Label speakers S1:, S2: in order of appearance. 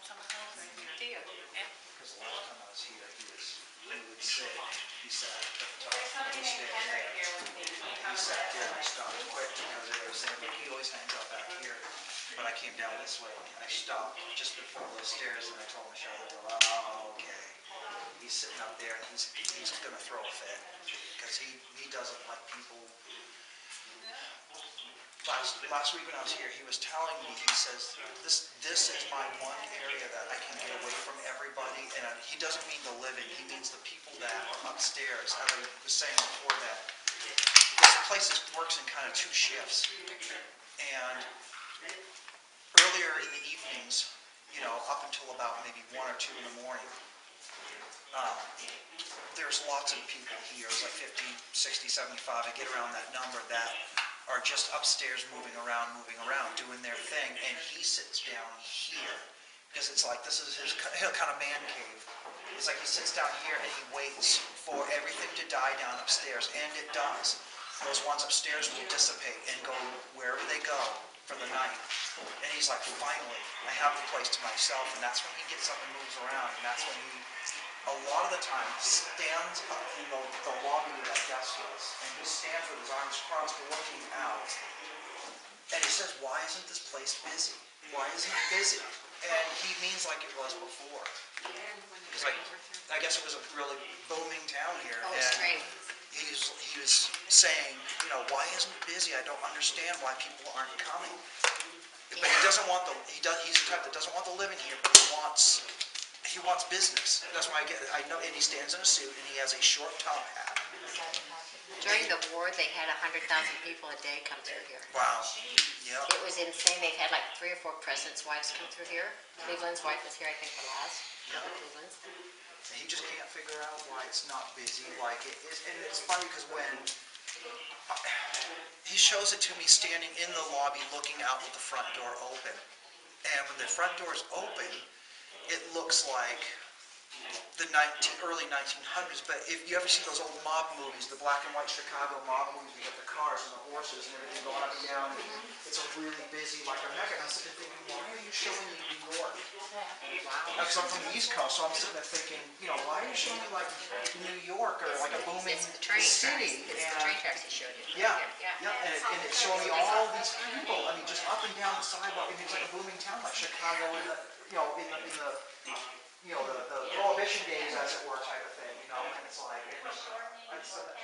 S1: Do you? Yeah.
S2: Because the last time I was here, he would sit, he sat at the top of the stairs there. He sat there and I stopped quick because they were saying, like, he always hangs out back here. But I came down this way and I stopped just before those stairs and I told Michelle, oh, okay. He's sitting up there and he's going to throw a fit because he doesn't like people. Last week when I was here, he was telling me, he says, this is my one area that I can get away from everybody, and he doesn't mean the living, he means the people that are upstairs. I was saying before that this place works in kind of two shifts, and earlier in the evenings, you know, up until about maybe 1 or 2 in the morning, there's lots of people here. It's like 50, 60, 75, I get around that number that are just upstairs moving around, doing their thing, and he sits down here, because it's like, this is his kind of man cave. It's like he sits down here and he waits for everything to die down upstairs, and it does. Those ones upstairs will dissipate and go wherever they go for the night. And he's like, finally, I have the place to myself, and that's when he gets up and moves around, and that's when he, a lot of the time, stands up in the lobby where that desk is, and he stands with his arms crossed looking out, and he says, why isn't this place busy? Why isn't it busy? And he means like it was before. Because I guess it was a really booming town here, and he was saying, you know, why isn't it busy? I don't understand why people aren't coming. But he doesn't want he's the type that doesn't want the living here, but he wants business. That's why I know, and he stands in a suit and he has a short top hat.
S1: During the war, they had 100,000 people a day come through here.
S2: Wow. Yeah.
S1: It was insane. They've had like 3 or 4 presidents' wives come through here. Cleveland's wife was here, I think, the last.
S2: Yeah.
S1: Cleveland's.
S2: And he just can't figure out why it's not busy like it is. And it's funny because when he shows it to me standing in the lobby looking out with the front door open. And when the front door is open, it looks like the early 1900s, but if you ever see those old mob movies, the black and white Chicago mob movies, you get the cars and the horses and everything going up and down, and it's a really busy, like a mecca, and I'm sitting there thinking, why are you showing me New York? Wow. Because I'm from the East Coast, so I'm sitting there thinking, you know, why are you showing me like New York or like a booming city?
S1: It's the train tracks he showed you.
S2: Yeah, and it's showing me all these people, I mean, just up and down the sidewalk, and it's like a booming town, like Chicago, in the, you know, in the Prohibition days, as it were, type of thing, you know, and it's like, I said that.